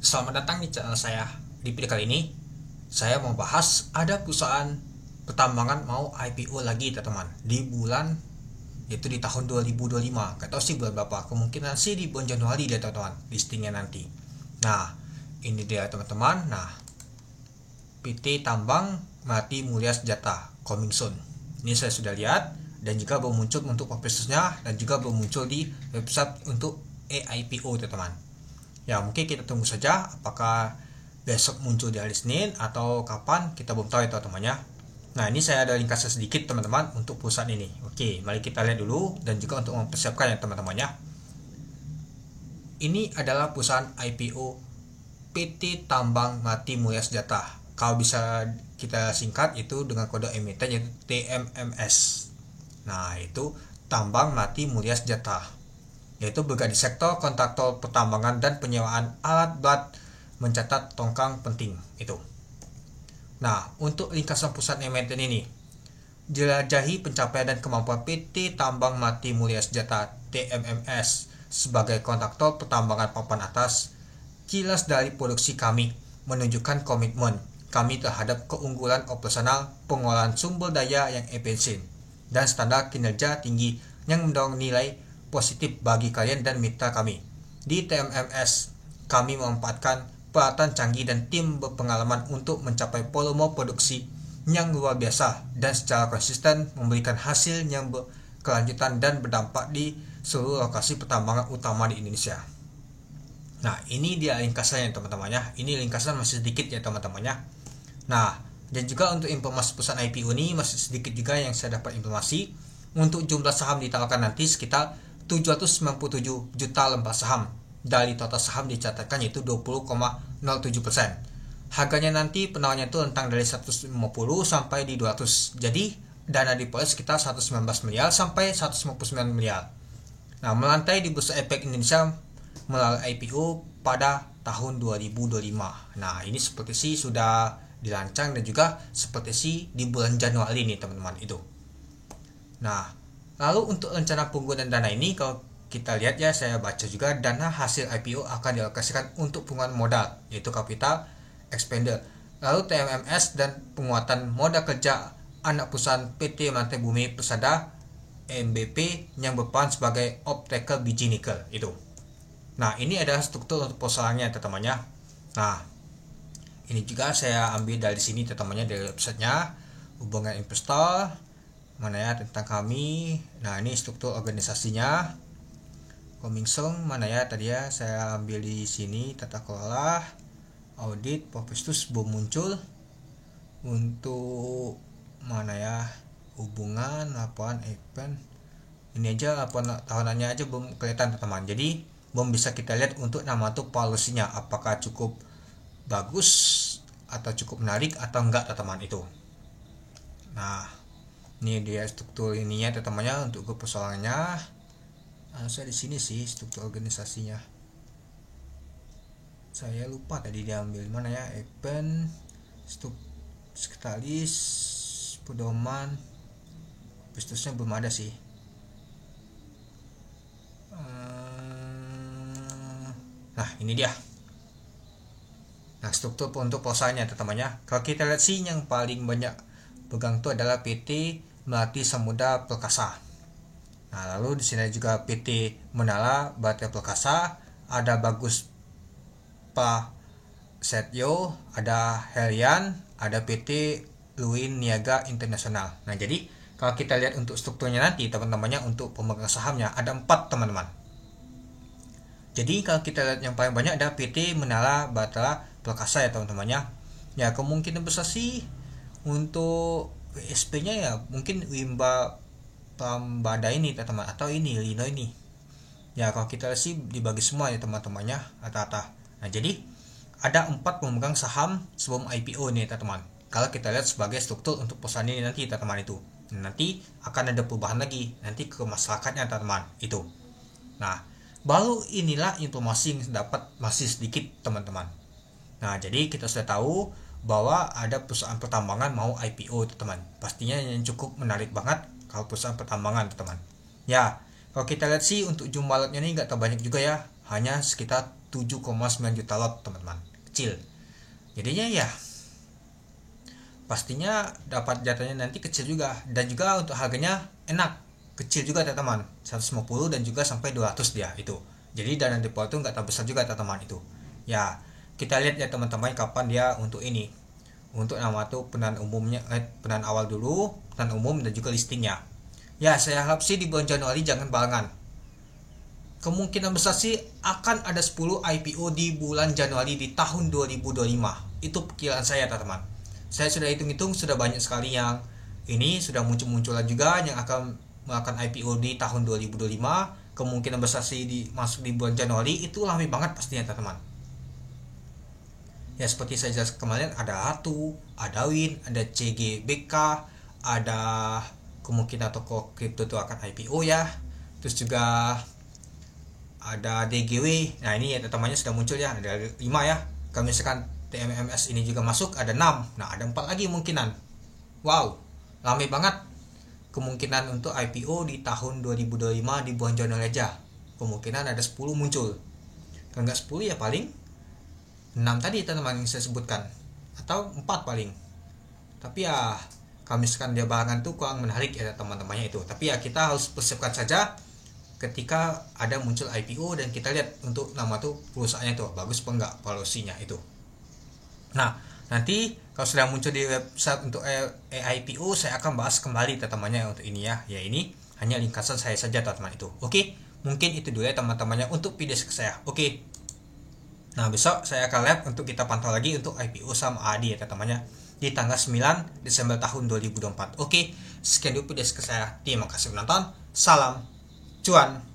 Selamat datang di channel saya. Di video kali ini, saya mau bahas ada perusahaan pertambangan mau IPO lagi teman-teman. Di bulan, yaitu di tahun 2025. Gak tahu sih bulan berapa. Kemungkinan sih di bulan Januari dia teman-teman, listingnya nanti. Nah, ini dia teman-teman. Nah, PT Tambang Mati Mulia Sejata, coming soon. Ini saya sudah lihat dan juga belum muncul untuk prosesnya dan juga belum muncul di website untuk IPO teman-teman. Ya mungkin kita tunggu saja apakah besok muncul di hari Senin atau kapan, kita belum tahu ya teman-teman ya. Nah ini saya ada ringkasan sedikit teman-teman untuk perusahaan ini. Oke, mari kita lihat dulu dan juga untuk mempersiapkan ya teman-teman ya. Ini adalah perusahaan IPO PT Tambang Mati Mulia Sejata. Kalau bisa kita singkat itu dengan kode emiten yaitu TMMS. Nah itu Tambang Mati Mulia Sejata, yaitu bergerak di sektor kontraktor pertambangan dan penyewaan alat berat mencatat tongkang penting itu. Nah, untuk ringkasan perusahaan emiten ini, jelajahi pencapaian dan kemampuan PT Tambang Mati Mulia Sejata TMMS sebagai kontraktor pertambangan papan atas. Kilas dari produksi kami menunjukkan komitmen kami terhadap keunggulan operasional, pengolahan sumber daya yang efisien, dan standar kinerja tinggi yang mendorong nilai positif bagi kalian dan mitra kami. Di TMMS, kami memanfaatkan peralatan canggih dan tim berpengalaman untuk mencapai volume produksi yang luar biasa dan secara konsisten memberikan hasil yang berkelanjutan dan berdampak di seluruh lokasi pertambangan utama di Indonesia. Nah, ini dia ringkasannya teman-teman ya. Ini ringkasan masih sedikit ya teman-teman ya. Nah, dan juga untuk informasi perusahaan IPO ini masih sedikit juga yang saya dapat informasi. Untuk jumlah saham ditawarkan nanti sekitar 797 juta lembar saham. Dari total saham dicatatkan yaitu 20,07%. Harganya nanti penawarannya itu rentang dari 150 sampai di 200. Jadi dana dipoles sekitar 119 miliar sampai 159 miliar. Nah, melantai di Bursa Efek Indonesia melalui IPO pada tahun 2025. Nah, ini seperti sih sudah dirancang dan juga seperti sih di bulan Januari nih teman-teman itu. Nah, lalu untuk rencana penggunaan dana ini, kalau kita lihat ya, saya baca juga dana hasil IPO akan dialokasikan untuk penggunaan modal, yaitu capital expander. Lalu TMMS dan penguatan modal kerja anak perusahaan PT Mantai Bumi Persada MBP yang berperan sebagai off-taker biji nikel itu. Nah, ini adalah struktur untuk perusahaannya teman-teman. Nah, ini juga saya ambil dari sini teman-teman dari websitenya, hubungan investor. Mana ya tentang kami. Nah, ini struktur organisasinya. Coming soon mana ya tadi ya saya ambil di sini, tata kelola, audit, prospektus belum muncul. Untuk mana ya hubungan, laporan, event. Ini aja laporan tahunannya aja belum kelihatan teman-teman. Jadi belum bisa kita lihat untuk nama tuh polusinya apakah cukup bagus atau cukup menarik atau enggak teman-teman itu. Nah, ini dia struktur ininya teman-temannya untuk grup persoalannya. Saya di sini sih struktur organisasinya. Saya lupa tadi diambil mana ya, event, sekretaris, pedoman, bisnisnya belum ada sih. Nah, ini dia. Nah, struktur untuk perusahaannya teman-temannya. Kalau kita lihat sih yang paling banyak pegang itu adalah PT Melati Samudra Perkasa. Nah, lalu di sini juga PT Menala Baterai Perkasa, ada Bagus Pak Setio, ada Helian, ada PT Luin Niaga Internasional. Nah, jadi kalau kita lihat untuk strukturnya nanti teman-temannya untuk pemegang sahamnya ada 4 teman-teman. Jadi kalau kita lihat yang paling banyak ada PT Menala Baterai Perkasa ya teman-temannya. Ya kemungkinan besar sih untuk WSP-nya ya mungkin Wimba Pambada ini teman-teman, atau ini Lino ini. Ya kalau kita lihat sih dibagi semua ya teman-temannya rata-rata. Nah, jadi ada 4 pemegang saham sebelum IPO ini teman-teman. Kalau kita lihat sebagai struktur untuk perusahaan ini nanti teman-teman itu. Nanti akan ada perubahan lagi nanti ke masyarakatnya teman-teman itu. Nah, baru inilah informasi yang dapat masih sedikit teman-teman. Nah, jadi kita sudah tahu bahwa ada perusahaan pertambangan mau IPO teman-teman. Pastinya yang cukup menarik banget kalau perusahaan pertambangan teman-teman. Ya, kalau kita lihat sih untuk jumlah lotnya ini nggak terbanyak juga ya, hanya sekitar 7,9 juta lot teman-teman, kecil. Jadinya ya pastinya dapat jatuhnya nanti kecil juga, dan juga untuk harganya enak, kecil juga teman-teman, 150 dan juga sampai 200 dia itu. Jadi dana depo itu nggak tak besar juga teman-teman itu. Ya kita lihat ya teman-teman kapan dia untuk ini, untuk nama tuh penahan umumnya, penahan awal dulu, penahan umum dan juga listingnya. Ya saya harap sih di bulan Januari jangan barengan. Kemungkinan besar sih akan ada 10 IPO di bulan Januari di tahun 2025. Itu perkiraan saya teman-teman. Saya sudah hitung-hitung, sudah banyak sekali yang ini sudah muncul-munculan juga yang akan melakukan IPO di tahun 2025. Kemungkinan besar sih masuk di bulan Januari, itu ramai banget pastinya teman-teman. Ya seperti saya jelaskan kemarin, ada Atu, ada Win, ada CGBK, ada kemungkinan toko kripto itu akan IPO ya. Terus juga ada DGW. Nah ini ya teman-temannya sudah muncul ya, ada 5 ya. Kalau misalkan TMMS ini juga masuk, ada 6. Nah ada 4 lagi kemungkinan. Wow, ramai banget kemungkinan untuk IPO di tahun 2025 di bulan Januari aja. Kemungkinan ada 10 muncul. Kalau nggak 10 ya paling 6 tadi teman-teman yang saya sebutkan, atau 4 paling. Tapi ya kalau misalkan dia barengan tuh kurang menarik ya teman-temannya itu. Tapi ya kita harus persiapkan saja ketika ada muncul IPO, dan kita lihat untuk nama tuh perusahaannya tuh bagus apa enggak valuasinya itu. Nah nanti kalau sudah muncul di website untuk IPO, saya akan bahas kembali teman-temannya untuk ini ya. Ya ini hanya ringkasan saya saja teman-teman itu. Oke, mungkin itu dulu ya teman-temannya untuk video saya. Oke. Nah besok saya akan live untuk kita pantau lagi untuk IPO saham ADI ya teman-temannya di tanggal 9 Desember tahun 2024. Oke, sekian dulu video saya. Terima kasih menonton. Salam cuan.